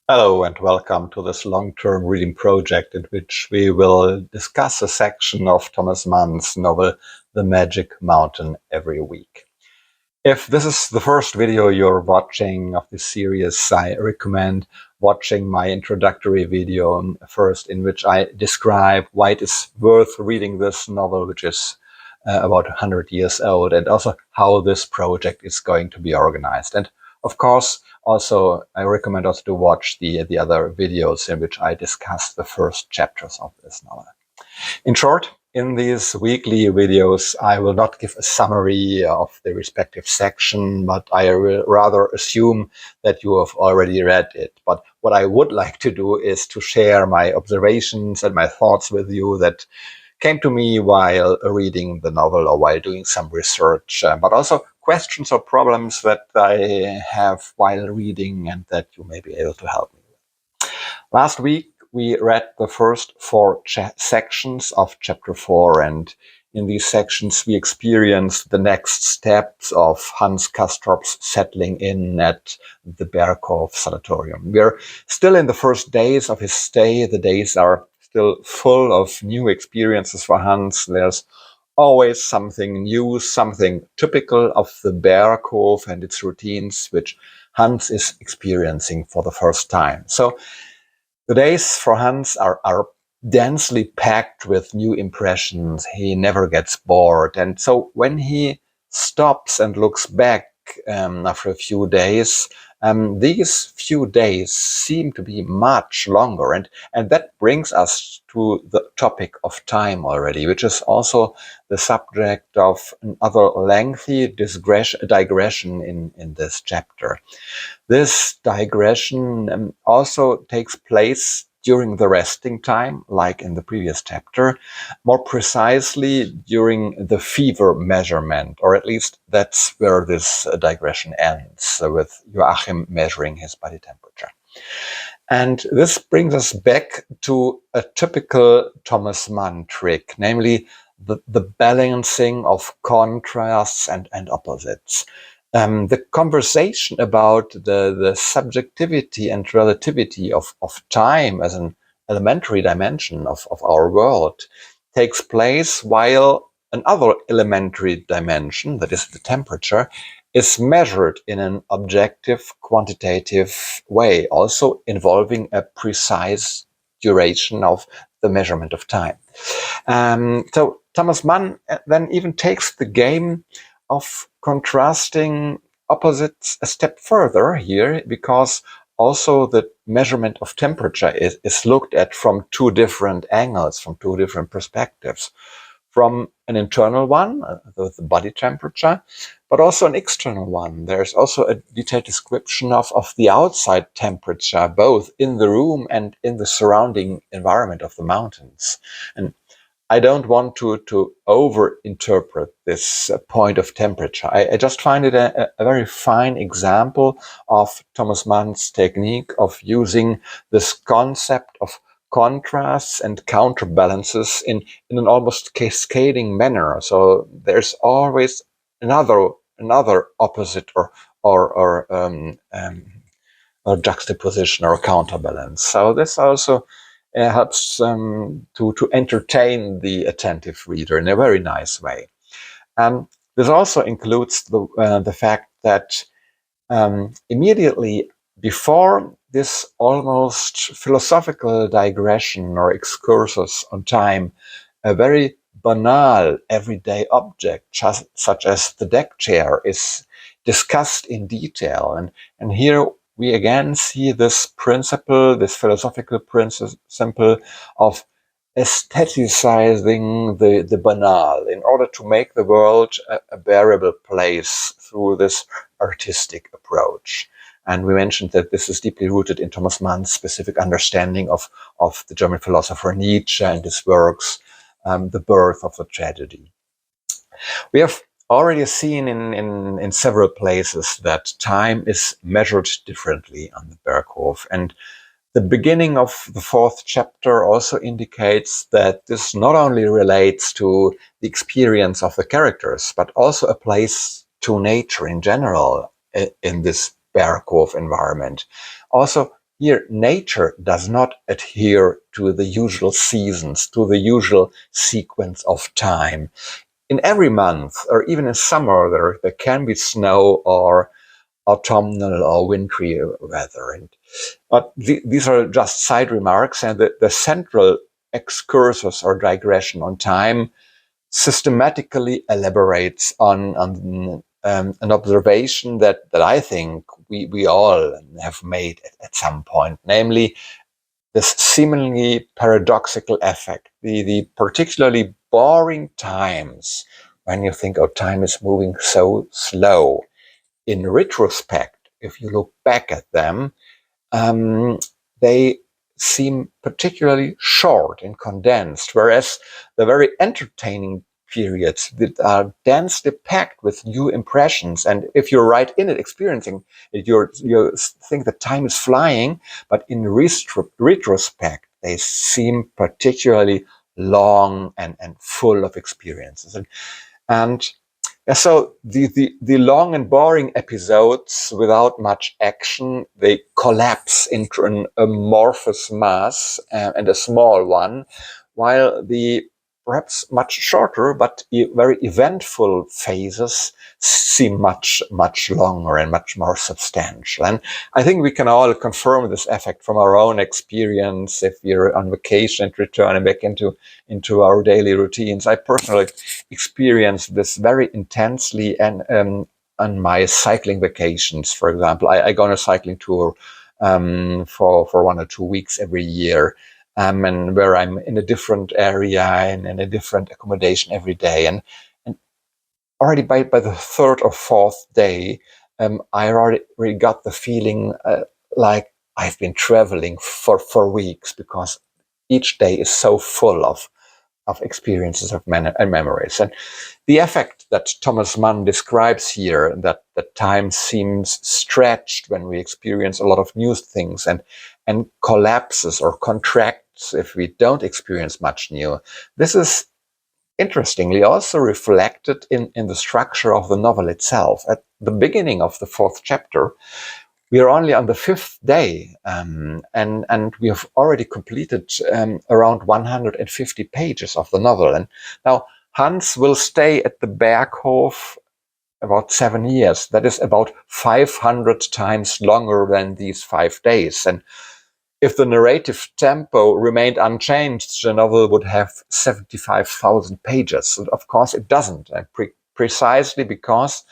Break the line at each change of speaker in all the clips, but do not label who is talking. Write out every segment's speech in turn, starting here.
Hello and welcome to this long-term reading project in which we will discuss a section of Thomas Mann's novel The Magic Mountain every week. If this is the first video you're watching of this series, I recommend watching my introductory video first, in which I describe why it is worth reading this novel, which is about 100 years old, and also how this project is going to be organized. And of course, also I recommend also to watch the other videos in which I discuss the first chapters of this novel. In short, in these weekly videos, I will not give a summary of the respective section, but I will rather assume that you have already read it. But what I would like to do is to share my observations and my thoughts with you that came to me while reading the novel or while doing some research, but also questions or problems that I have while reading and that you may be able to help me with. Last week, we read the first four sections of chapter 4, and in these sections we experienced the next steps of Hans Castorp's settling in at the Berghof sanatorium. We're still in the first days of his stay. The days are still full of new experiences for Hans. There's always something new, something typical of the Berghof and its routines, which Hans is experiencing for the first time. So the days for Hans are densely packed with new impressions. He never gets bored. And so when he stops and looks back after a few days, these few days seem to be much longer. And that brings us to the topic of time already, which is also the subject of another lengthy digression in this chapter. This digression also takes place during the resting time, like in the previous chapter, more precisely during the fever measurement, or at least that's where this digression ends, with Joachim measuring his body temperature. And this brings us back to a typical Thomas Mann trick, namely the balancing of contrasts and opposites. The conversation about the subjectivity and relativity of time as an elementary dimension of our world takes place while another elementary dimension, that is the temperature, is measured in an objective, quantitative way, also involving a precise duration of the measurement of time. So Thomas Mann then even takes the game of contrasting opposites a step further here, because also the measurement of temperature is looked at from two different angles, from two different perspectives. From an internal one, the body temperature, but also an external one. There's also a detailed description of the outside temperature, both in the room and in the surrounding environment of the mountains. And I don't want to over-interpret this point of temperature. I just find it a very fine example of Thomas Mann's technique of using this concept of contrasts and counterbalances in an almost cascading manner. So there's always another opposite or juxtaposition or counterbalance. So this also helps to entertain the attentive reader in a very nice way. This also includes the fact that immediately before this almost philosophical digression or excursus on time, a very banal everyday object, such as the deck chair, is discussed in detail. And here we again see this principle, this philosophical principle of aestheticizing the banal in order to make the world a bearable place through this artistic approach. And we mentioned that this is deeply rooted in Thomas Mann's specific understanding of the German philosopher Nietzsche and his works, The Birth of the Tragedy. We have already seen in several places that time is measured differently on the Berghof, and the beginning of the fourth chapter also indicates that this not only relates to the experience of the characters, but also applies to nature in general in this Berghof environment. Also, here nature does not adhere to the usual seasons, to the usual sequence of time. In every month, or even in summer, there can be snow or autumnal or wintry weather. But these are just side remarks, and the central excursus or digression on time systematically elaborates on an observation that I think we all have made at some point, namely this seemingly paradoxical effect, the particularly boring times when you think, oh, time is moving so slow. In retrospect, if you look back at them, they seem particularly short and condensed, whereas the very entertaining periods that are densely packed with new impressions, and if you're right in it, experiencing it, you think that time is flying, but in retrospect, they seem particularly long and full of experiences. And so the long and boring episodes without much action, they collapse into an amorphous mass and a small one, while the perhaps much shorter but very eventful phases seem much longer and much more substantial. And I think we can all confirm this effect from our own experience if we're on vacation and returning back into our daily routines. I personally experienced this very intensely and on my cycling vacations. For example, I go on a cycling tour for 1 or 2 weeks every year, and where I'm in a different area and in a different accommodation every day. And already by the third or fourth day, I already got the feeling like I've been traveling for weeks, because each day is so full of experiences and memories. And the effect that Thomas Mann describes here, that time seems stretched when we experience a lot of new things, and collapses or contracts if we don't experience much new. This is interestingly also reflected in the structure of the novel itself. At the beginning of the 4th chapter, we are only on the 5th day, and we have already completed around 150 pages of the novel. And now Hans will stay at the Berghof about 7 years. That is about 500 times longer than these 5 days. And if the narrative tempo remained unchanged, the novel would have 75,000 pages. And of course, it doesn't, precisely because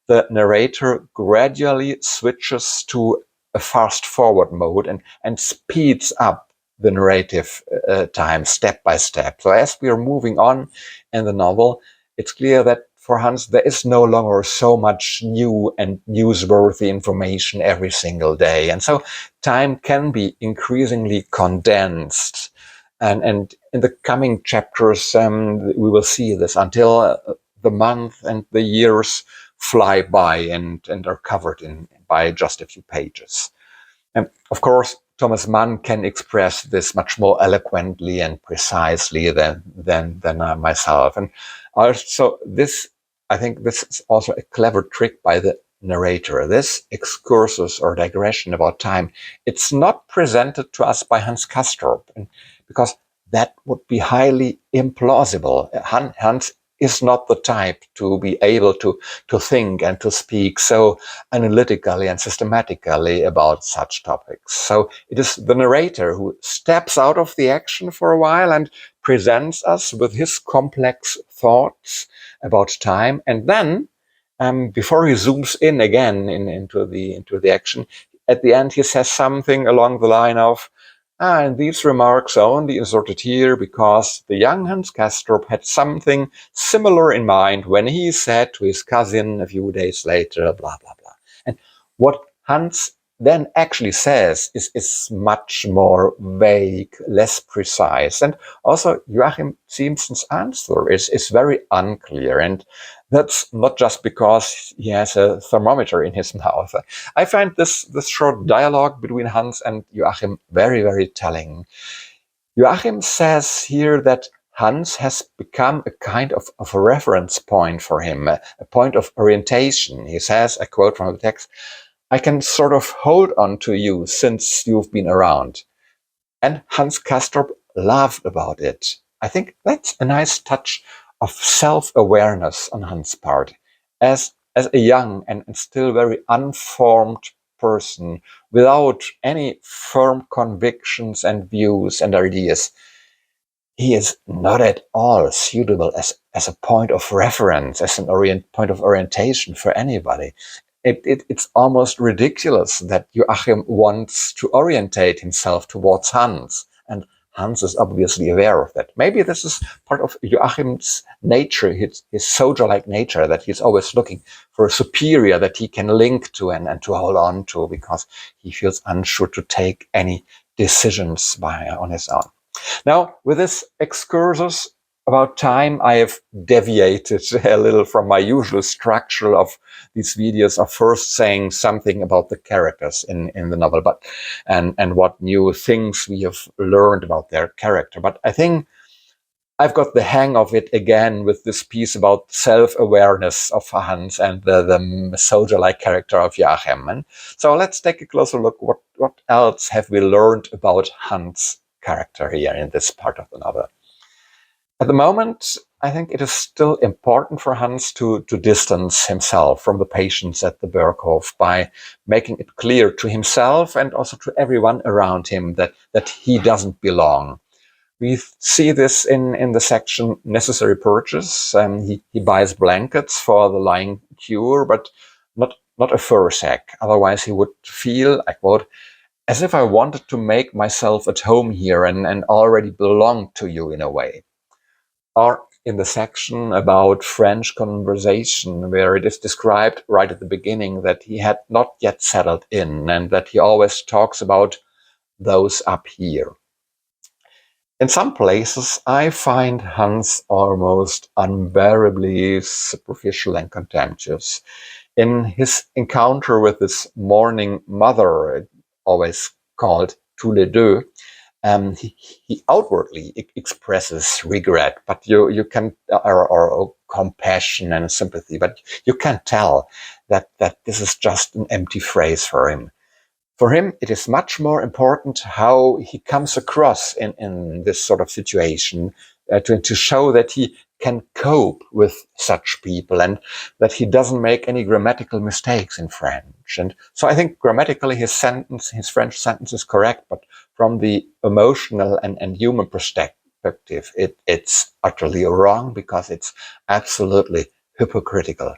the narrator gradually switches to a fast-forward mode and speeds up the narrative time step by step. So as we are moving on in the novel, it's clear that for Hans, there is no longer so much new and newsworthy information every single day. And so time can be increasingly condensed. And in the coming chapters, we will see this until the month and the years fly by and are covered by just a few pages. And of course, Thomas Mann can express this much more eloquently and precisely than myself. And also, I think this is also a clever trick by the narrator. This excursus or digression about time, it's not presented to us by Hans Castorp, because that would be highly implausible. Hans is not the type to be able to think and to speak so analytically and systematically about such topics. So it is the narrator who steps out of the action for a while and presents us with his complex thoughts about time. And then, before he zooms in again into the action, at the end he says something along the line of, and these remarks are only inserted here because the young Hans Castorp had something similar in mind when he said to his cousin a few days later, blah, blah, blah. And what Hans then actually says is much more vague, less precise. And also Joachim Ziemßen's answer is very unclear. And that's not just because he has a thermometer in his mouth. I find this short dialogue between Hans and Joachim very, very telling. Joachim says here that Hans has become a kind of a reference point for him, a point of orientation. He says, I quote from the text, I can sort of hold on to you since you've been around. And Hans Castorp laughed about it. I think that's a nice touch of self-awareness on Hans' part. As a young and still very unformed person, without any firm convictions and views and ideas, he is not at all suitable as a point of reference, as an point of orientation for anybody. It's almost ridiculous that Joachim wants to orientate himself towards Hans, and Hans is obviously aware of that. Maybe this is part of Joachim's nature, his soldier-like nature, that he's always looking for a superior that he can link to and to hold on to, because he feels unsure to take any decisions on his own. Now, with this excursus about time, I have deviated a little from my usual structure of these videos of first saying something about the characters in the novel, and what new things we have learned about their character. But I think I've got the hang of it again with this piece about self-awareness of Hans and the soldier-like character of Joachim. And so let's take a closer look. What else have we learned about Hans' character here in this part of the novel? At the moment, I think it is still important for Hans to distance himself from the patients at the Berghof by making it clear to himself and also to everyone around him that he doesn't belong. We see this in the section necessary purchase. He buys blankets for the lying cure, but not a fur sack. Otherwise, he would feel, I quote, as if I wanted to make myself at home here and already belong to you in a way. Or in the section about French conversation, where it is described right at the beginning that he had not yet settled in and that he always talks about those up here. In some places, I find Hans almost unbearably superficial and contemptuous. In his encounter with his mourning mother, always called tous les deux, he outwardly expresses regret, but you can, or compassion and sympathy, but you can tell that this is just an empty phrase for him. For him, it is much more important how he comes across in this sort of situation, to show that he can cope with such people and that he doesn't make any grammatical mistakes in French. And so I think grammatically his French sentence is correct, but from the emotional and human perspective, it's utterly wrong because it's absolutely hypocritical.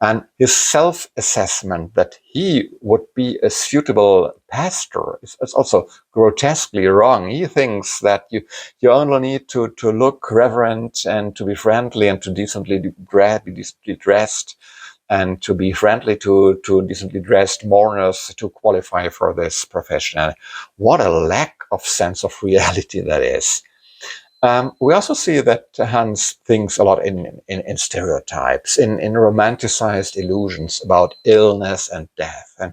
And his self-assessment that he would be a suitable pastor is also grotesquely wrong. He thinks that you only need to look reverent and to be friendly and to be decently dressed and to be friendly to decently dressed mourners to qualify for this profession. And what a lack of sense of reality that is. We also see that Hans thinks a lot in stereotypes, in romanticized illusions about illness and death. And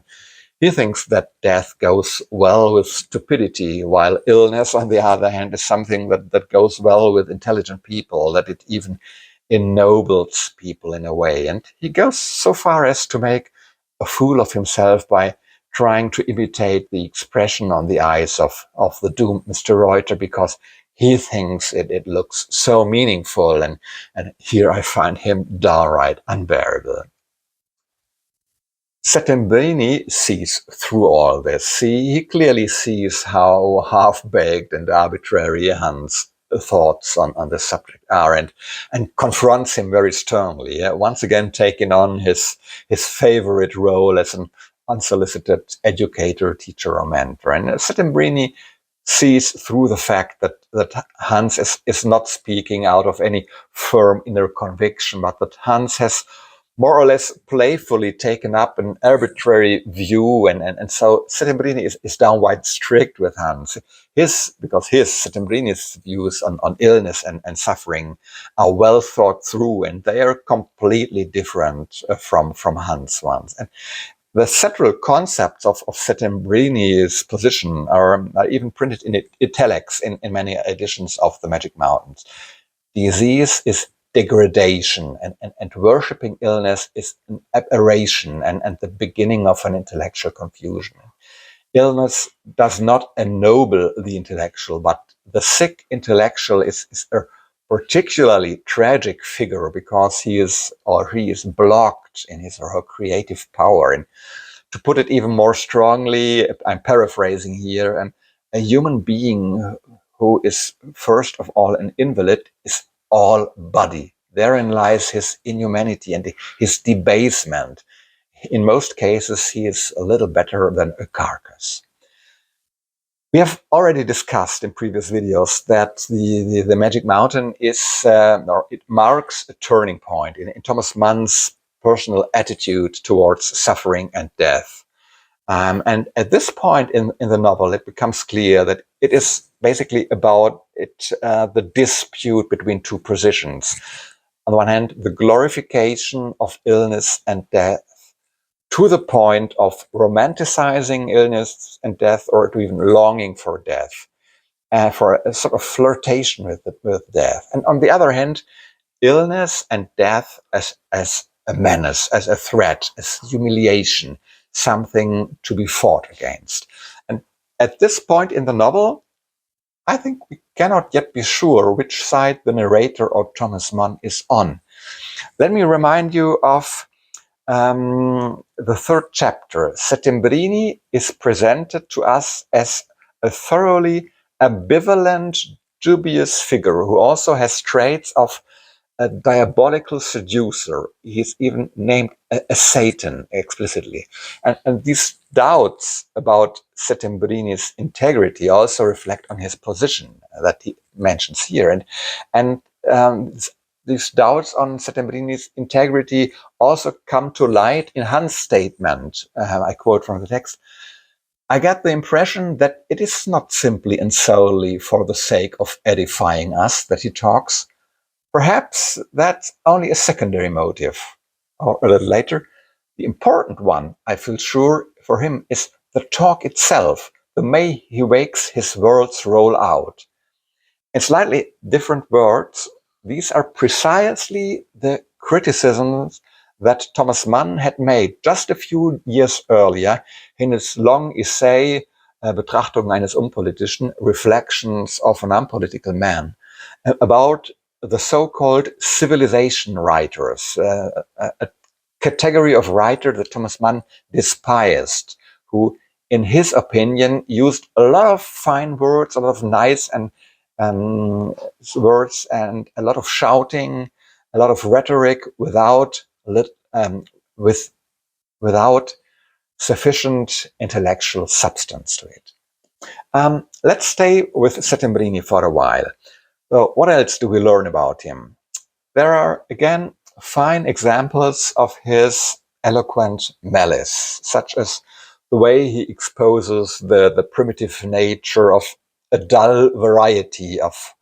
he thinks that death goes well with stupidity, while illness, on the other hand, is something that goes well with intelligent people, that it even ennobles people in a way. And he goes so far as to make a fool of himself by trying to imitate the expression on the eyes of the doomed Mr. Reuter, because he thinks it looks so meaningful, and here I find him downright unbearable. Settembrini sees through all this. He clearly sees how half-baked and arbitrary Hans' thoughts on the subject are, and confronts him very sternly, once again taking on his favorite role as an unsolicited educator, teacher, or mentor. And Settembrini sees through the fact that Hans is not speaking out of any firm inner conviction, but that Hans has more or less playfully taken up an arbitrary view, and so Settembrini is downright strict with Hans. Because Settembrini's views on illness and suffering are well thought through, and they are completely different from Hans' ones. And the central concepts of Settembrini's position are even printed in italics in many editions of The Magic Mountains. Disease is degradation, and worshipping illness is an aberration and the beginning of an intellectual confusion. Illness does not ennoble the intellectual, but the sick intellectual is a particularly tragic figure because he is blocked in his or her creative power. And to put it even more strongly, I'm paraphrasing here, a human being who is first of all an invalid is all body. Therein lies his inhumanity and his debasement. In most cases, he is a little better than a carcass. We have already discussed in previous videos that the Magic Mountain it marks a turning point in Thomas Mann's personal attitude towards suffering and death. And at this point in the novel, it becomes clear that it is basically about the dispute between two positions. On the one hand, the glorification of illness and death, to the point of romanticizing illness and death, or to even longing for death, for a sort of flirtation with death. And on the other hand, illness and death as a menace, as a threat, as humiliation, something to be fought against. And at this point in the novel, I think we cannot yet be sure which side the narrator or Thomas Mann is on. Let me remind you of the third chapter. Settembrini is presented to us as a thoroughly ambivalent, dubious figure who also has traits of a diabolical seducer. He's even named a Satan explicitly. And these doubts about Settembrini's integrity also reflect on his position that he mentions here. And these doubts on Settembrini's integrity also come to light in Hans' statement. I quote from the text: "I get the impression that it is not simply and solely for the sake of edifying us that he talks. Perhaps that's only a secondary motive." Or a little later, "The important one, I feel sure, for him is the talk itself, the way he makes his words roll out." In slightly different words, these are precisely the criticisms that Thomas Mann had made just a few years earlier in his long essay, Betrachtungen eines Unpolitischen, Reflections of an Unpolitical Man, about the so-called civilization writers, a category of writer that Thomas Mann despised, who, in his opinion, used a lot of fine words, a lot of nice and words, and a lot of shouting, a lot of rhetoric without sufficient intellectual substance to it. Let's stay with Settembrini for a while. So what else do we learn about him? There are, again, fine examples of his eloquent malice, such as the way he exposes the primitive nature of a dull variety of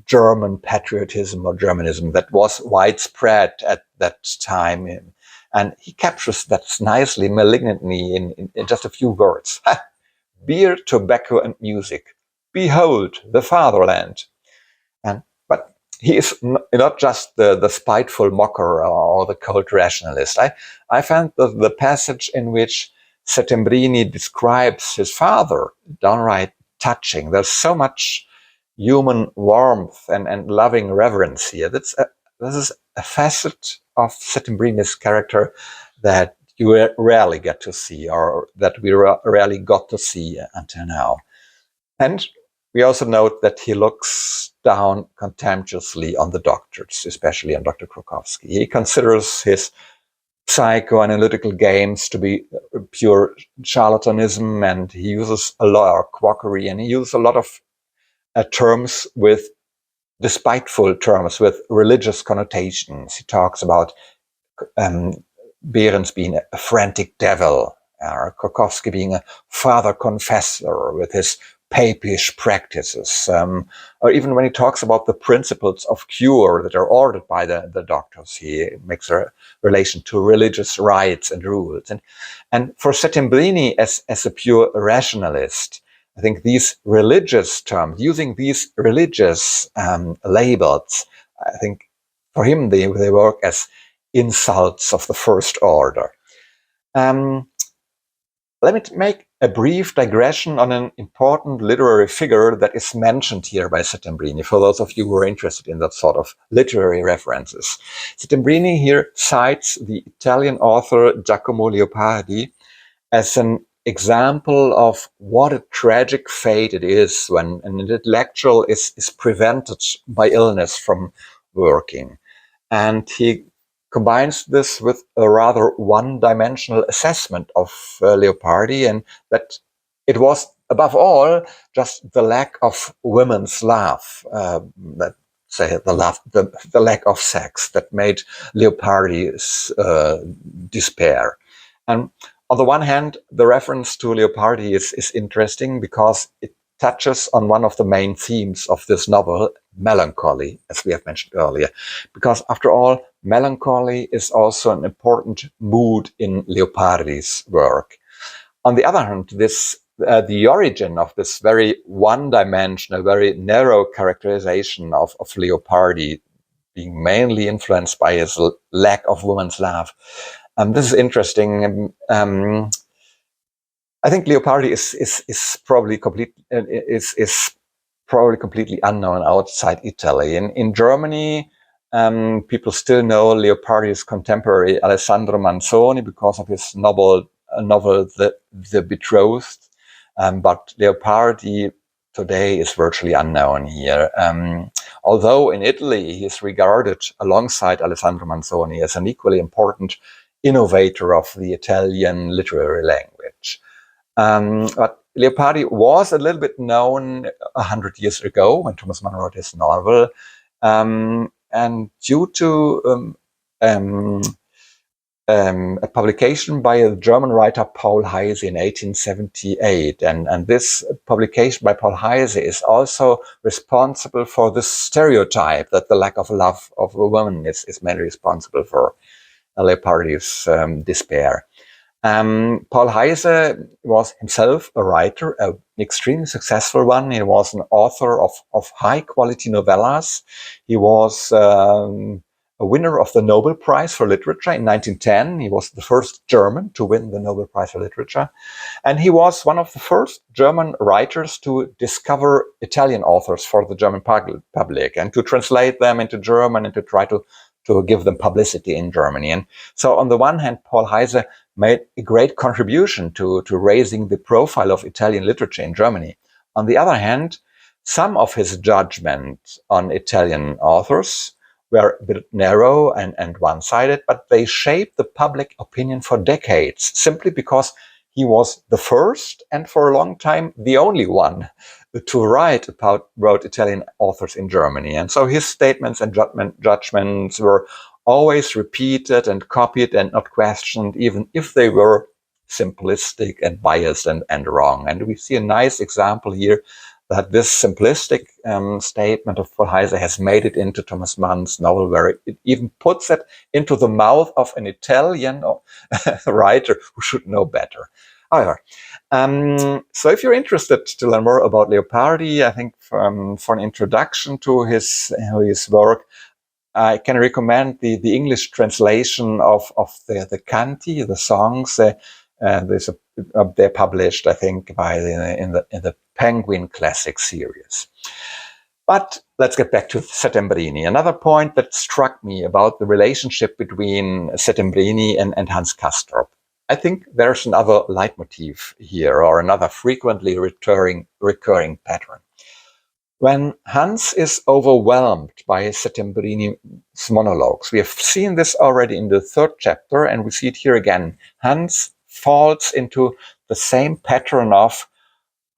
German patriotism or Germanism that was widespread at that time. And he captures that nicely, malignantly, in just a few words. Beer, tobacco, and music. Behold, the fatherland. But he is not just the spiteful mocker or the cold rationalist. I found the passage in which Settembrini describes his father downright touching. There's so much human warmth and loving reverence here. This is a facet of Settembrini's character that you rarely get to see, or that we rarely got to see until now. And we also note that he looks down contemptuously on the doctors, especially on Dr. Krokowski. He considers his psychoanalytical games to be pure charlatanism, and he uses a lot of quackery, and he uses a lot of terms with despiteful terms, with religious connotations. He talks about Behrens being a frantic devil, or Krokowski being a father confessor with his papish practices, or even when he talks about the principles of cure that are ordered by the doctors, he makes a relation to religious rites and rules. And for Settembrini, as a pure rationalist, I think these religious terms, using these religious labels, I think for him they work as insults of the first order. Let me make a brief digression on an important literary figure that is mentioned here by Settembrini, for those of you who are interested in that sort of literary references. Settembrini here cites the Italian author Giacomo Leopardi as an example of what a tragic fate it is when an intellectual is prevented by illness from working. And he combines this with a rather one-dimensional assessment of Leopardi, and that it was, above all, just the lack of women's love, that say the lack of sex that made Leopardi's despair. And on the one hand, the reference to Leopardi is interesting because it touches on one of the main themes of this novel, melancholy, as we have mentioned earlier. Because after all, melancholy is also an important mood in Leopardi's work. On the other hand, the origin of this very one-dimensional, very narrow characterization of Leopardi being mainly influenced by his lack of woman's love. This is interesting. I think Leopardi is probably completely unknown outside Italy. In Germany, people still know Leopardi's contemporary Alessandro Manzoni because of his novel The Betrothed. But Leopardi today is virtually unknown here. Although in Italy he is regarded alongside Alessandro Manzoni as an equally important innovator of the Italian literary language. But Leopardi was a little bit known 100 years ago when Thomas Mann wrote his novel, and due to a publication by a German writer Paul Heyse in 1878, and this publication by Paul Heyse is also responsible for this stereotype that the lack of love of a woman is mainly responsible for Leopardi's despair. Paul Heyse was himself a writer, an extremely successful one. He was an author of high-quality novellas. He was a winner of the Nobel Prize for Literature in 1910. He was the first German to win the Nobel Prize for Literature. And he was one of the first German writers to discover Italian authors for the German public and to translate them into German and to try to give them publicity in Germany. And so on the one hand, Paul Heyse made a great contribution to raising the profile of Italian literature in Germany. On the other hand, some of his judgment on Italian authors were a bit narrow and one-sided, but they shaped the public opinion for decades, simply because he was the first and for a long time the only one to write about Italian authors in Germany. And so his statements and judgments were always repeated and copied and not questioned, even if they were simplistic and biased and wrong. And we see a nice example here that this simplistic statement of Paul Heyse has made it into Thomas Mann's novel, where it even puts it into the mouth of an Italian writer who should know better. However, so if you're interested to learn more about Leopardi, I think for an introduction to his work, I can recommend the English translation of the canti, the songs. They're published, I think, in the Penguin Classic series. But let's get back to Settembrini. Another point that struck me about the relationship between Settembrini and Hans Castorp. I think there's another leitmotiv here, or another frequently recurring pattern. When Hans is overwhelmed by Settembrini's monologues, we have seen this already in the third chapter, and we see it here again. Hans falls into the same pattern of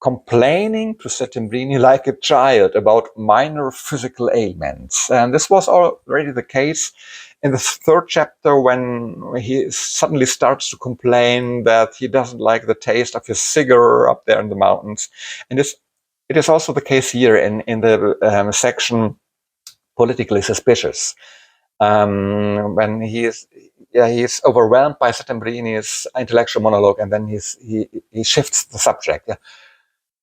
complaining to Settembrini like a child about minor physical ailments. And this was already the case in the third chapter, when he suddenly starts to complain that he doesn't like the taste of his cigar up there in the mountains. And it is also the case here in the section politically suspicious, when he is overwhelmed by Settembrini's intellectual monologue, and then he shifts the subject. Yeah.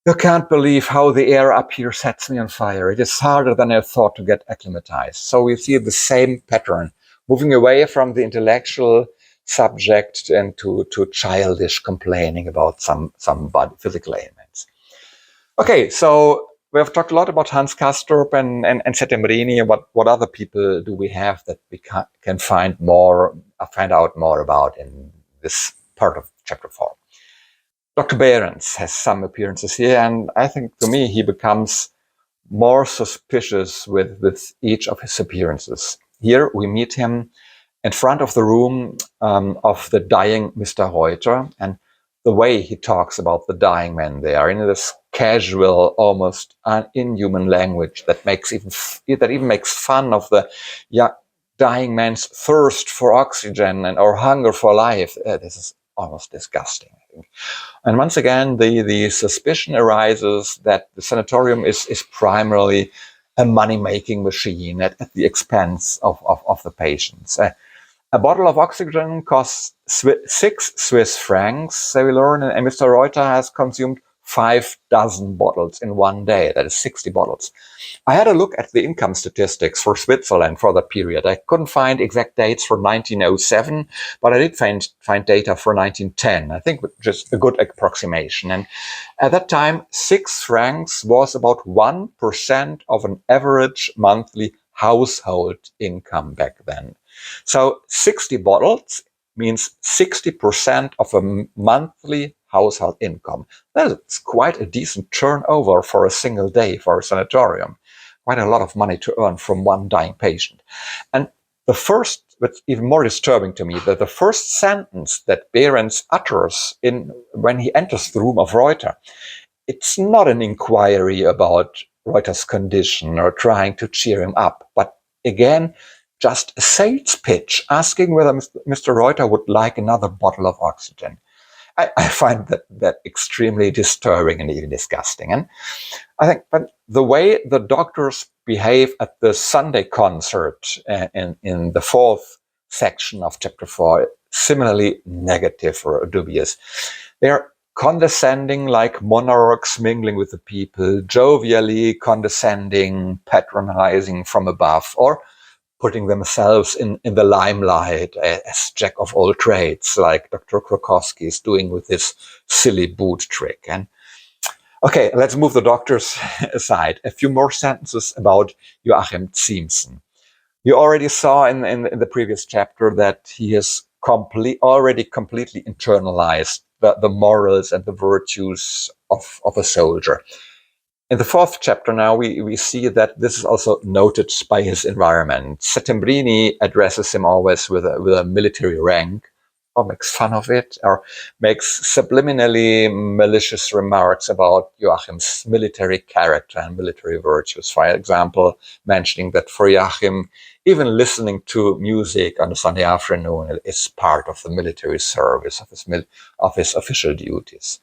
You can't believe how the air up here sets me on fire. It is harder than I thought to get acclimatized. So we see the same pattern, moving away from the intellectual subject and to childish complaining about some body, physical ailments. Okay, so we have talked a lot about Hans Castorp and Settembrini, and what other people do we have that we can find out more about in this part of chapter 4. Dr. Behrens has some appearances here, and I think to me he becomes more suspicious with each of his appearances. Here we meet him in front of the room of the dying Mr. Reuter, and the way he talks about the dying man there in this casual, almost inhuman language that even makes fun of the dying man's thirst for oxygen or hunger for life. This is almost disgusting, I think. And once again, the suspicion arises that the sanatorium is primarily a money-making machine at the expense of the patients. A bottle of oxygen costs 6 Swiss francs, so we learn, and Mr. Reuter has consumed 5 dozen bottles in one day. That is 60 bottles. I had a look at the income statistics for Switzerland for that period. I couldn't find exact dates for 1907, but I did find data for 1910. I think just a good approximation. And at that time, 6 francs was about 1% of an average monthly household income back then. So 60 bottles means 60% of a monthly household income. That's quite a decent turnover for a single day for a sanatorium. Quite a lot of money to earn from one dying patient. And what's even more disturbing to me, that the first sentence that Behrens utters when he enters the room of Reuter, it's not an inquiry about Reuter's condition or trying to cheer him up, but again, just a sales pitch, asking whether Mr. Reuter would like another bottle of oxygen. I find that extremely disturbing and even disgusting. And I think, but the way the doctors behave at the Sunday concert in the 4th section of chapter 4, similarly negative or dubious. They're condescending like monarchs mingling with the people, jovially condescending, patronizing from above, or putting themselves in the limelight as jack of all trades, like Dr. Krokowski is doing with this silly boot trick. And okay, let's move the doctors aside. A few more sentences about Joachim Ziemßen. You already saw in the previous chapter that he has already completely internalized the morals and the virtues of a soldier. In the 4th chapter now, we see that this is also noted by his environment. Settembrini addresses him always with a military rank, or makes fun of it, or makes subliminally malicious remarks about Joachim's military character and military virtues. For example, mentioning that for Joachim, even listening to music on a Sunday afternoon is part of the military service, of his official duties.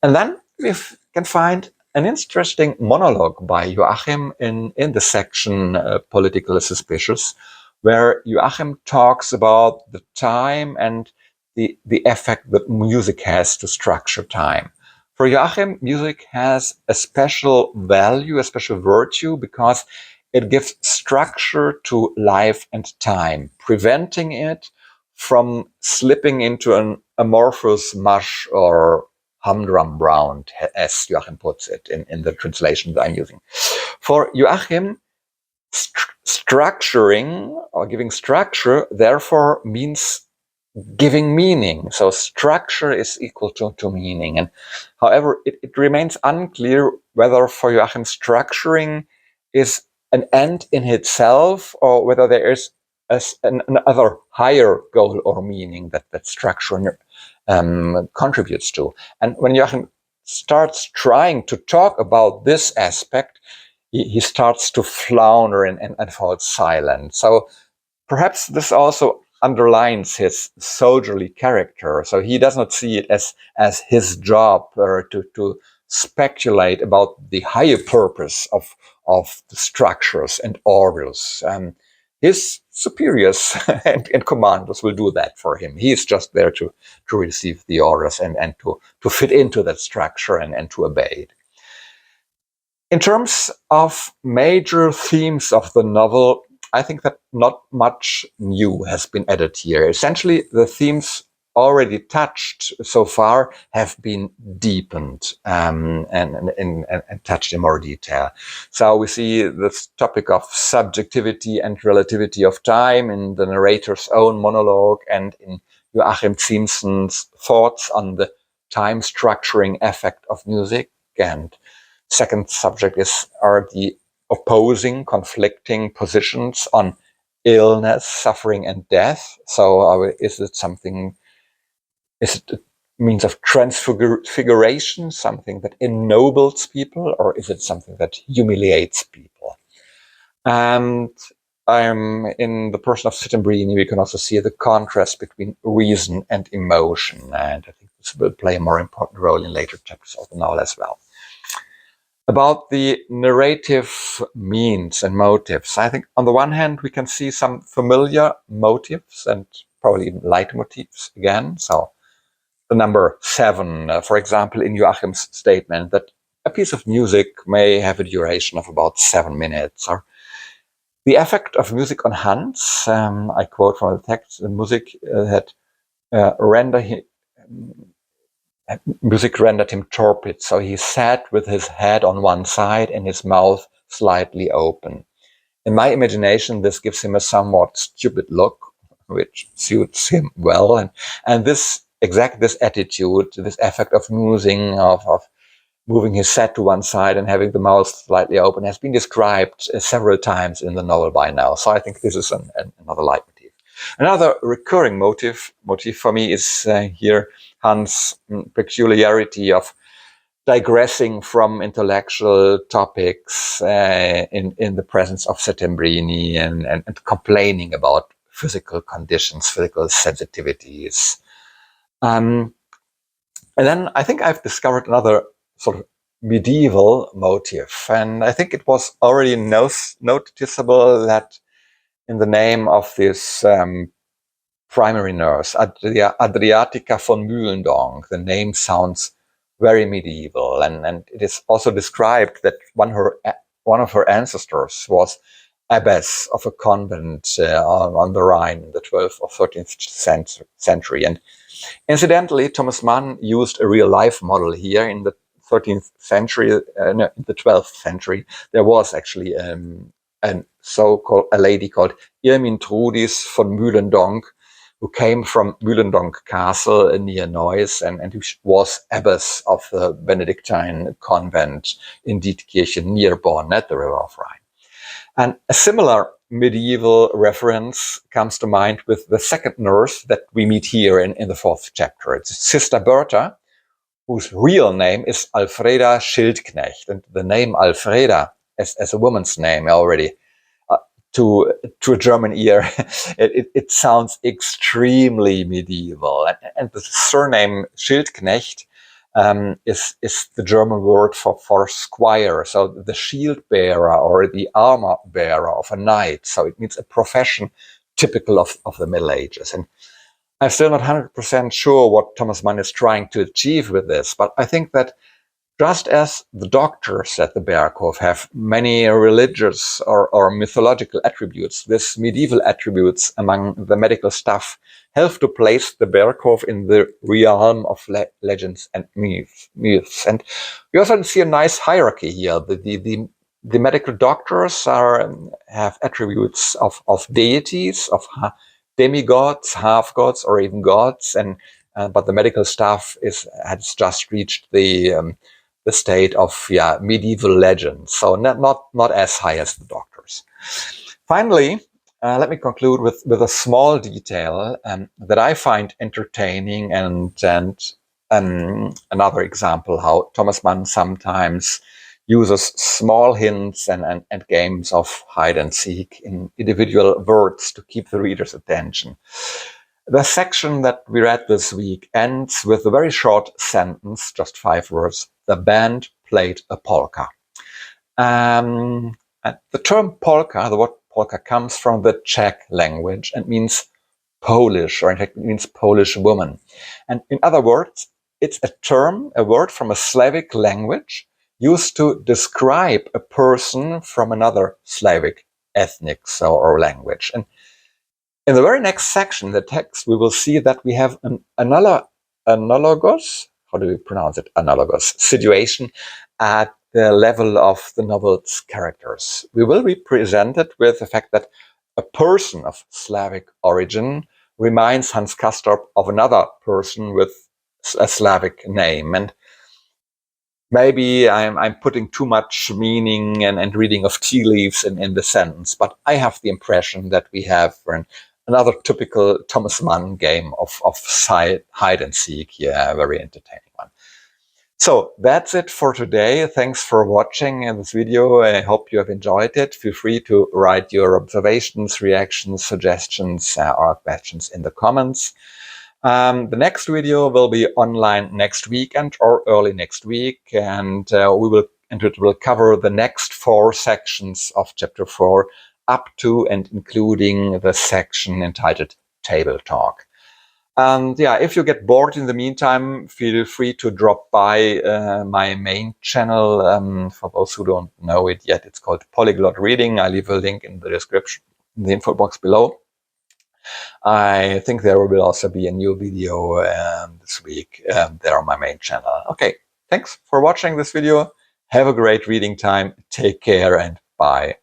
And then we can find an interesting monologue by Joachim in the section Political Suspicious, where Joachim talks about the time and the effect that music has to structure time. For Joachim, music has a special value, a special virtue, because it gives structure to life and time, preventing it from slipping into an amorphous mush or humdrum round, as Joachim puts it in the translation that I'm using. For Joachim, structuring or giving structure, therefore, means giving meaning. So structure is equal to meaning. And however, it remains unclear whether for Joachim structuring is an end in itself, or whether there is another higher goal or meaning that structuring contributes to. And when Joachim starts trying to talk about this aspect, he starts to flounder and fall silent. So perhaps this also underlines his soldierly character. So he does not see it as his job to speculate about the higher purpose of the structures and orders. His superiors and commanders will do that for him. He is just there to receive the orders and to fit into that structure and to obey it. In terms of major themes of the novel, I think that not much new has been added here. Essentially, the themes already touched so far have been deepened and touched in more detail. So we see this topic of subjectivity and relativity of time in the narrator's own monologue and in Joachim Ziemßen's thoughts on the time structuring effect of music. And second subject are the opposing, conflicting positions on illness, suffering, and death. So is it a means of transfiguration, something that ennobles people, or is it something that humiliates people? And in the person of Settembrini, we can also see the contrast between reason and emotion. And I think this will play a more important role in later chapters of the novel as well. About the narrative means and motives, I think on the one hand, we can see some familiar motives and probably even leitmotivs again. So the number 7, for example, in Joachim's statement that a piece of music may have a duration of about 7 minutes. Or the effect of music on Hans, I quote from the text, the music music rendered him torpid, so he sat with his head on one side and his mouth slightly open. In my imagination, this gives him a somewhat stupid look, which suits him well. And this attitude, this effect of moving his head to one side and having the mouth slightly open has been described several times in the novel by now. So I think this is another leitmotif. Another recurring motif for me is here Hans' peculiarity of digressing from intellectual topics in the presence of Settembrini and complaining about physical conditions, physical sensitivities. And then I think I've discovered another sort of medieval motif, and I think it was already noticeable that in the name of this primary nurse, Adriatica von Mühlendonk, the name sounds very medieval, and it is also described that one of her ancestors was abbess of a convent on the Rhine in the 12th or 13th century. And incidentally, Thomas Mann used a real-life model here in the 13th century, in the 12th century. There was actually a lady called Irmintrudis von Mühlendonk, who came from Mühlendonk Castle near Neuss and who was abbess of the Benedictine convent in Dietkirchen near Bonn at the River of Rhine. And a similar medieval reference comes to mind with the second nurse that we meet here in the 4th chapter. It's Sister Bertha, whose real name is Alfreda Schildknecht. And the name Alfreda, as a woman's name already, to a German ear, it sounds extremely medieval. And the surname Schildknecht is the German word for squire, so the shield bearer or the armor bearer of a knight. So it means a profession typical of the Middle Ages. And I'm still not 100% sure what Thomas Mann is trying to achieve with this, but I think that just as the doctors at the Berghof have many religious or mythological attributes, these medieval attributes among the medical staff help to place the Berghof in the realm of legends and myths. And we also see a nice hierarchy here. The medical doctors have attributes of deities, of demigods, half-gods, or even gods, but the medical staff has just reached the state of medieval legends, so not as high as the doctors. Finally, let me conclude with a small detail that I find entertaining and another example how Thomas Mann sometimes uses small hints and games of hide and seek in individual words to keep the reader's attention. The section that we read this week ends with a very short sentence, just 5 words. The band played a polka. And the term polka, the word polka, comes from the Czech language and means Polish, or in fact it means Polish woman. And in other words, it's a word from a Slavic language used to describe a person from another Slavic ethnic or language. And in the very next section, the text, we will see that we have an analogous, how do we pronounce it? Analogous situation at the level of the novel's characters. We will be presented with the fact that a person of Slavic origin reminds Hans Castorp of another person with a Slavic name. And maybe I'm putting too much meaning and reading of tea leaves in the sentence, but I have the impression that we have another typical Thomas Mann game of hide and seek. Yeah, very entertaining one. So that's it for today. Thanks for watching this video. I hope you have enjoyed it. Feel free to write your observations, reactions, suggestions, or questions in the comments. The next video will be online next weekend or early next week, and it will cover the next 4 sections of chapter 4, up to and including the section entitled Table Talk. And yeah, if you get bored in the meantime, feel free to drop by my main channel. For those who don't know it yet, it's called Polyglot Reading. I leave a link in the description, in the info box below. I think there will also be a new video this week there on my main channel. Okay, thanks for watching this video. Have a great reading time. Take care and bye.